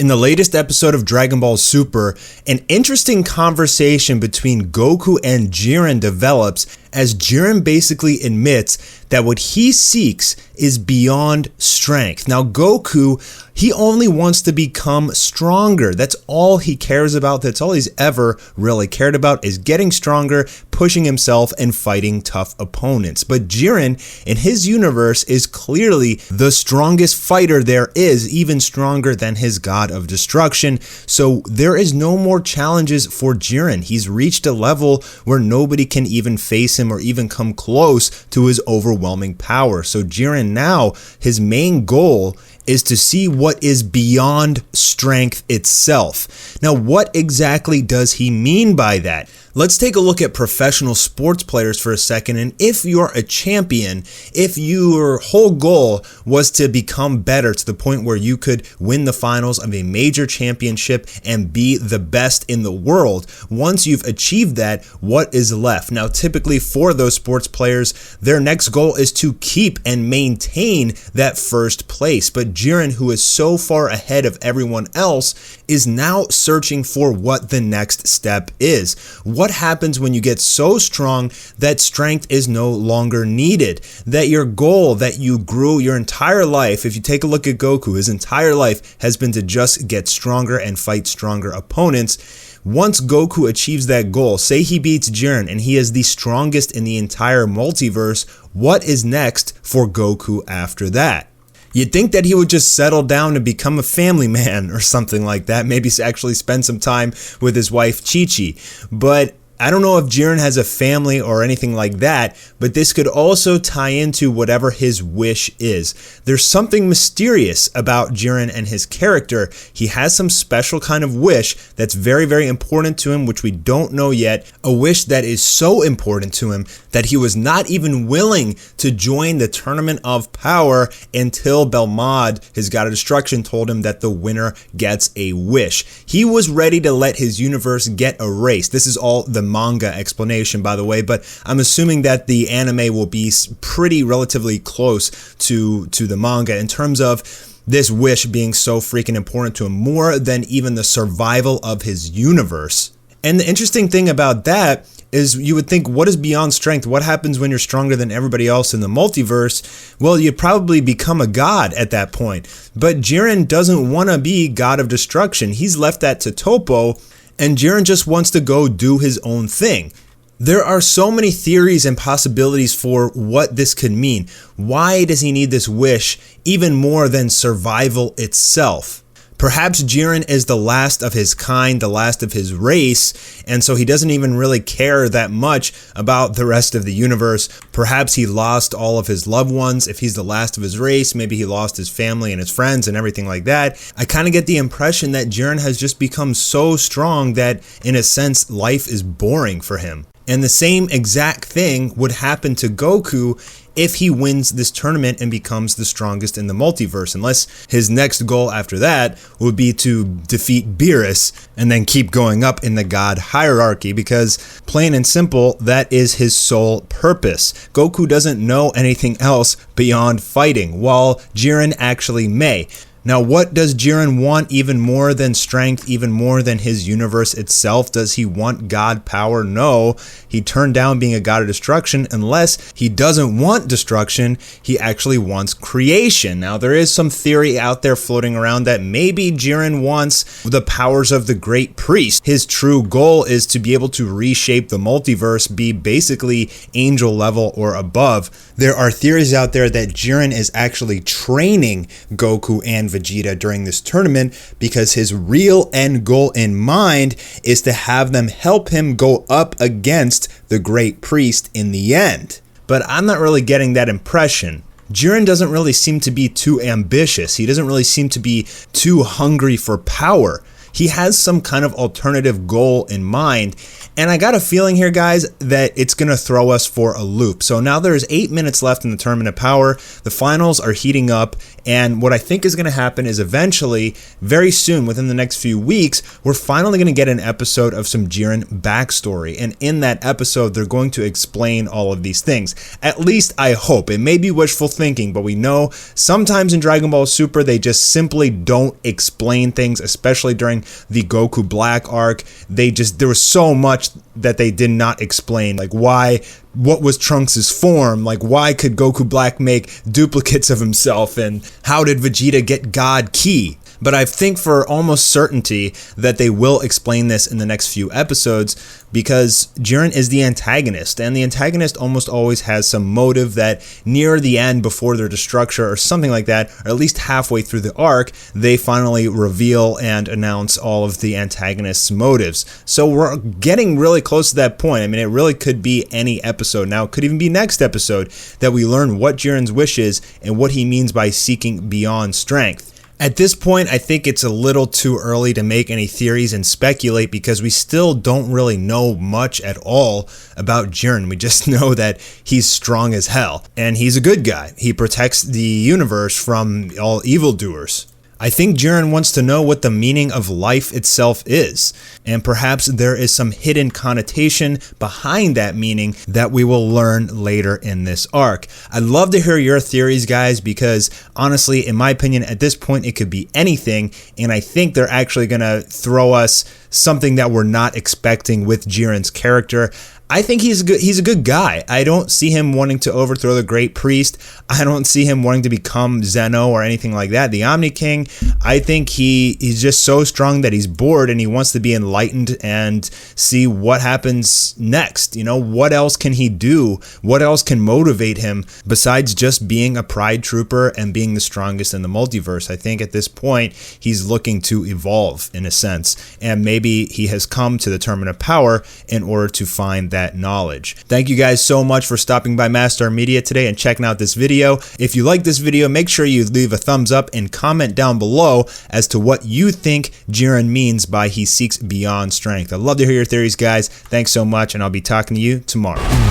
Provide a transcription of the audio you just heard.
In the latest episode of Dragon Ball Super, an interesting conversation between Goku and Jiren develops as Jiren basically admits that what he seeks is beyond strength. Now Goku, he only wants to become stronger. That's all he cares about. That's all he's ever really cared about, is getting stronger, pushing himself, and fighting tough opponents. But Jiren, in his universe, is clearly the strongest fighter there is, even stronger than his god of destruction. So there is no more challenges for Jiren. He's reached a level where nobody can even face him or even come close to his overwhelming power. So Jiren now, his main goal is to see what is beyond strength itself. Now, what exactly does he mean by that? Let's take a look at professional sports players for a second. And if you're a champion, if your whole goal was to become better to the point where you could win the finals of a major championship and be the best in the world, once you've achieved that, what is left? Now, typically for those sports players, their next goal is to keep and maintain that first place. But Jiren, who is so far ahead of everyone else, is now searching for what the next step is. What happens when you get so strong that strength is no longer needed? That your goal that you grew your entire life, if you take a look at Goku, his entire life has been to just get stronger and fight stronger opponents. Once Goku achieves that goal, say he beats Jiren and he is the strongest in the entire multiverse, what is next for Goku after that? You'd think that he would just settle down and become a family man or something like that, maybe actually spend some time with his wife Chi-Chi. But I don't know if Jiren has a family or anything like that, but this could also tie into whatever his wish is. There's something mysterious about Jiren and his character. He has some special kind of wish that's very, very important to him, which we don't know yet. A wish that is so important to him that he was not even willing to join the Tournament of Power until Belmod, his god of destruction, told him that the winner gets a wish. He was ready to let his universe get erased. This is all the manga explanation, by the way, but I'm assuming that the anime will be pretty relatively close to the manga in terms of this wish being so freaking important to him, more than even the survival of his universe. And the interesting thing about that is you would think, what is beyond strength? What happens when you're stronger than everybody else in the multiverse? Well, you'd probably become a god at that point. But Jiren doesn't want to be god of destruction. He's left that to Toppo, and Jiren just wants to go do his own thing. There are so many theories and possibilities for what this could mean. Why does he need this wish even more than survival itself? Perhaps Jiren is the last of his kind, the last of his race, and so he doesn't even really care that much about the rest of the universe. Perhaps he lost all of his loved ones. If he's the last of his race, maybe he lost his family and his friends and everything like that. I kind of get the impression that Jiren has just become so strong that, in a sense, life is boring for him. And the same exact thing would happen to Goku if he wins this tournament and becomes the strongest in the multiverse, unless his next goal after that would be to defeat Beerus and then keep going up in the god hierarchy, because plain and simple, that is his sole purpose. Goku doesn't know anything else beyond fighting, while Jiren actually may. Now, what does Jiren want even more than strength, even more than his universe itself? Does he want God power? No. He turned down being a god of destruction. Unless he doesn't want destruction, he actually wants creation. Now, there is some theory out there floating around that maybe Jiren wants the powers of the Great Priest. His true goal is to be able to reshape the multiverse, be basically angel level or above. There are theories out there that Jiren is actually training Goku and Vegeta during this tournament because his real end goal in mind is to have them help him go up against the Great Priest in the end. But I'm not really getting that impression. Jiren doesn't really seem to be too ambitious. He doesn't really seem to be too hungry for power. He has some kind of alternative goal in mind, And I got a feeling here, guys, that it's going to throw us for a loop. So now there's 8 minutes left in the Tournament of Power. The finals are heating up. And what I think is going to happen is eventually, very soon, within the next few weeks, we're finally going to get an episode of some Jiren backstory. And in that episode, they're going to explain all of these things. At least I hope. It may be wishful thinking, but we know sometimes in Dragon Ball Super, they just simply don't explain things, especially during the Goku Black arc. There was so much that they did not explain, like what was Trunks' form, like why could Goku Black make duplicates of himself, and how did Vegeta get God Ki? But I think for almost certainty that they will explain this in the next few episodes, because Jiren is the antagonist, and the antagonist almost always has some motive that near the end, before their destruction or something like that, or at least halfway through the arc, they finally reveal and announce all of the antagonist's motives. So we're getting really close to that point. I mean, it really could be any episode. Now, it could even be next episode that we learn what Jiren's wish is and what he means by seeking beyond strength. At this point, I think it's a little too early to make any theories and speculate, because we still don't really know much at all about Jiren. We just know that he's strong as hell, and he's a good guy. He protects the universe from all evildoers. I think Jiren wants to know what the meaning of life itself is, and perhaps there is some hidden connotation behind that meaning that we will learn later in this arc. I'd love to hear your theories, guys, because honestly, in my opinion, at this point, it could be anything, and I think they're actually going to throw us something that we're not expecting with Jiren's character. I think he's a good guy. I don't see him wanting to overthrow the Great Priest. I don't see him wanting to become Zeno or anything like that, the Omni King. I think he's just so strong that he's bored and he wants to be enlightened and see what happens next. You know, what else can he do? What else can motivate him besides just being a pride trooper and being the strongest in the multiverse? I think at this point, he's looking to evolve in a sense, and maybe he has come to the Tournament of Power in order to find that knowledge. Thank you guys so much for stopping by Mastar Media today and checking out this video. If you like this video, make sure you leave a thumbs up and comment down below as to what you think Jiren means by he seeks beyond strength. I'd love to hear your theories, guys. Thanks so much, and I'll be talking to you tomorrow.